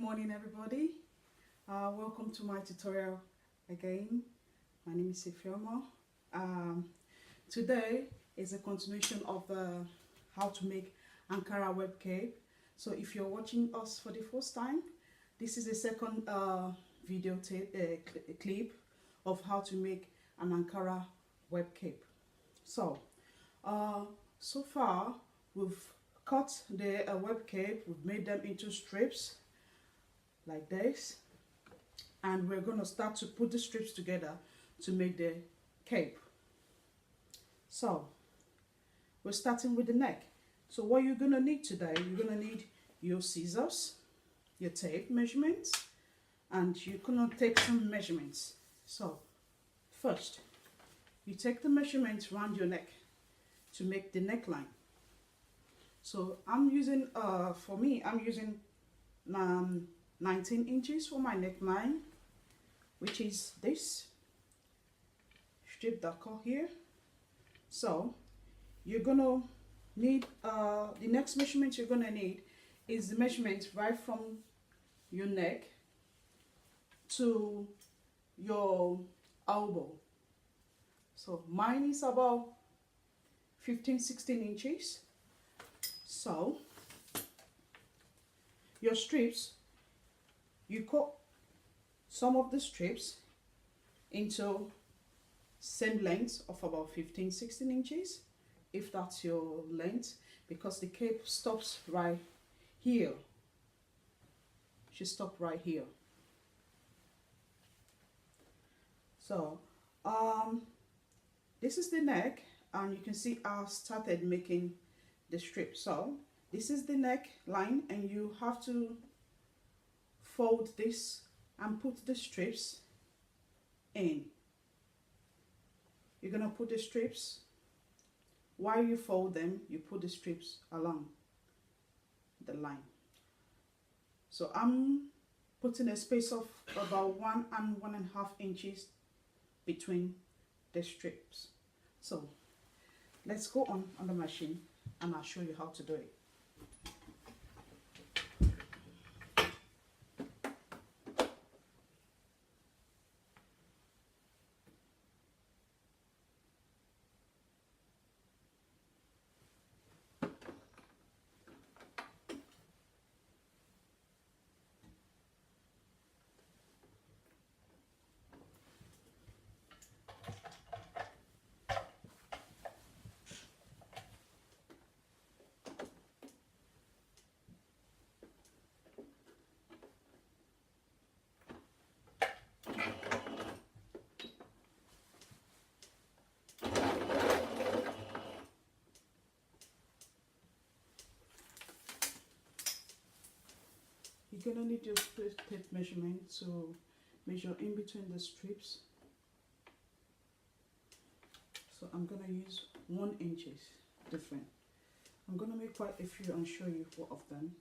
morning, everybody. Welcome to my tutorial again. My name is Ifeoma. Today is a continuation of how to make Ankara web cape. So if you're watching us for the first time, this is the second video clip of how to make an Ankara web cape. So so far we've cut the web cape, we've made them into strips like this, and we're going to start to put the strips together to make the cape. So we're starting with the neck. So what you're going to need today, you're going to need your scissors, your tape measurements, and you're going to take some measurements. So first you take the measurements around your neck to make the neckline. So I'm using for me I'm using 19 inches for my neckline, which is this strip that cut here. So you're gonna need the next measurement you're gonna need is the measurement right from your neck to your elbow. So mine is about 15-16 inches. So your strips, you cut some of the strips into same length of about 15-16 inches, if that's your length, because the cape stops right here. Should stop right here. So this is the neck, and you can see I started making the strip. So this is the neck line, and you have to fold this and put the strips in. You're gonna put the strips, while you fold them, you put the strips along the line. So I'm putting a space of about 1 and 1.5 inches between the strips. So let's go on the machine and I'll show you how to do it. You're gonna need your split tape measurement to measure in between the strips. So I'm gonna use 1 inch different. I'm gonna make quite a few and show you what I've done.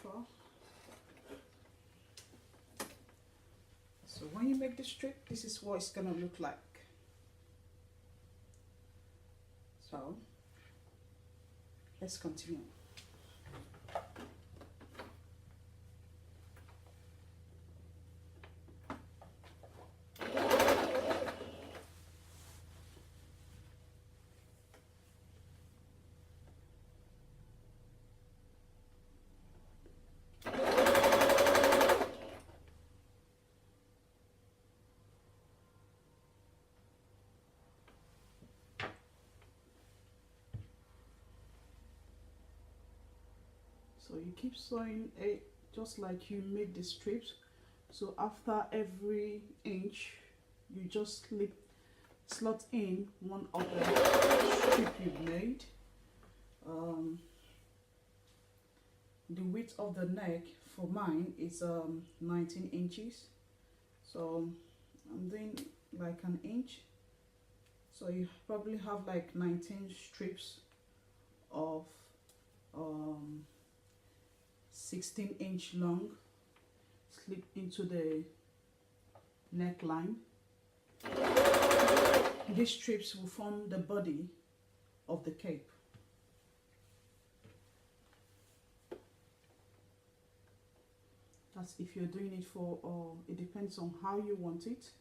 extra. So when you make the strip, this is what it's gonna look like. So let's continue. So you keep sewing it just like you made the strips. So after every inch, you just slot in one of the strip you've made. The width of the neck for mine is 19 inches. So I'm doing like an inch. So you probably have like 19 strips of 16-inch long, slip into the neckline. These strips will form the body of the cape. That's if you're doing it for, it depends on how you want it.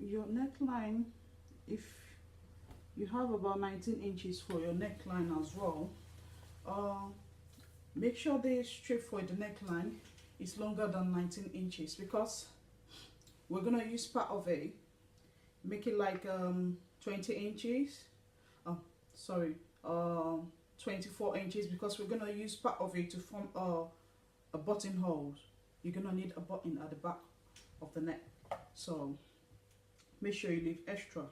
Your neckline, if you have about 19 inches for your neckline as well, make sure the strip for the neckline is longer than 19 inches because we're gonna use part of it, make it like 20 inches, 24 inches, because we're gonna use part of it to form a buttonhole. You're gonna need a button at the back of the neck, so make sure you leave extra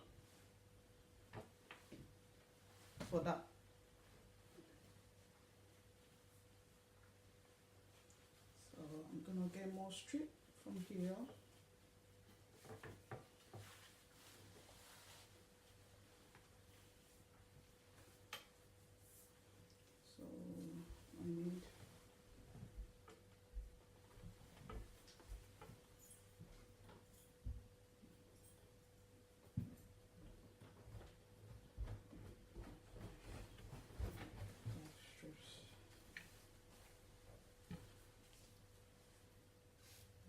for that. So I'm gonna get more strip from here. So I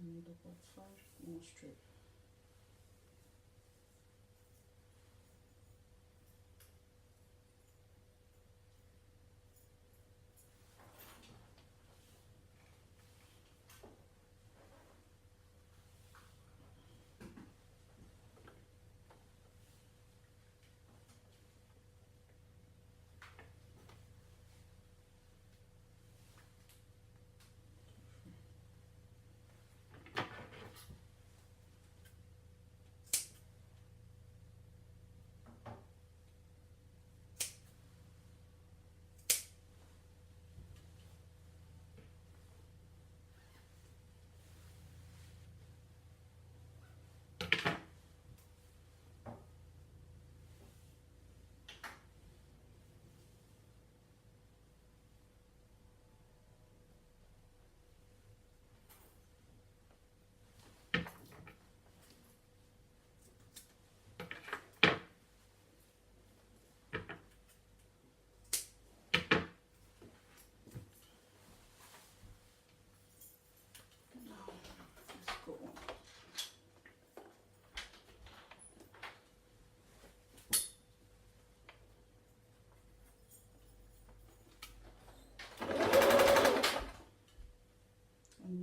need about 5 more strips.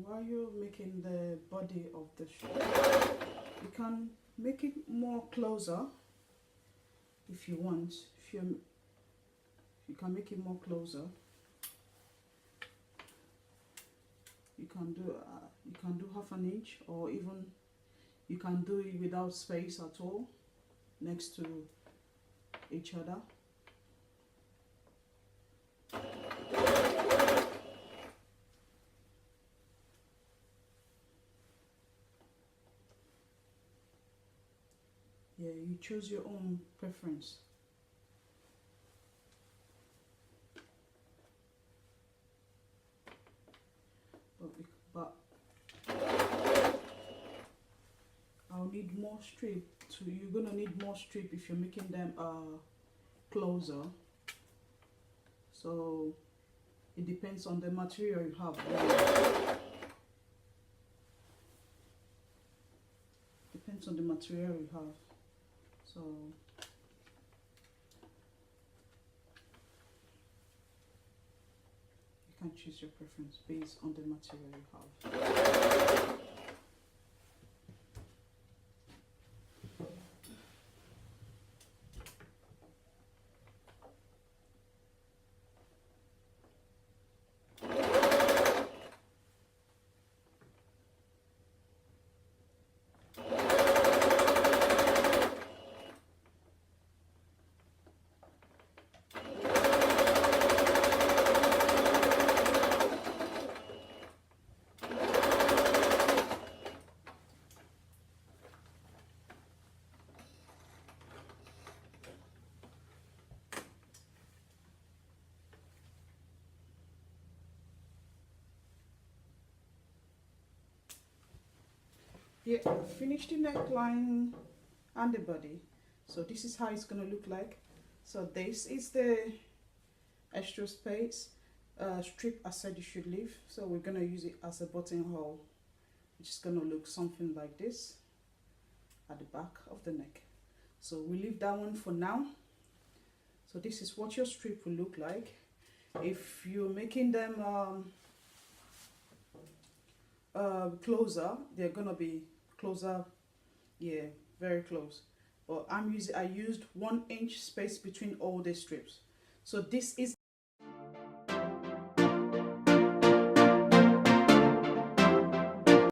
while you're making the body of the strip, you can make it more closer if you want. If you can make it more closer, you can do half an inch, or even you can do it without space at all next to each other. Yeah, you choose your own preference. But I'll need more strip. So you're gonna need more strip if you're making them closer. So it depends on the material you have. Depends on the material you have. So you can choose your preference based on the material you have. Yeah, I've finished the neckline and the body. So this is how it's gonna look like. So this is the extra space strip I said you should leave. So we're gonna use it as a buttonhole, which is gonna look something like this at the back of the neck. So we leave that one for now. So this is what your strip will look like. If you're making them closer, they're gonna be closer, yeah, very close. But I used 1 inch space between all the strips. So this is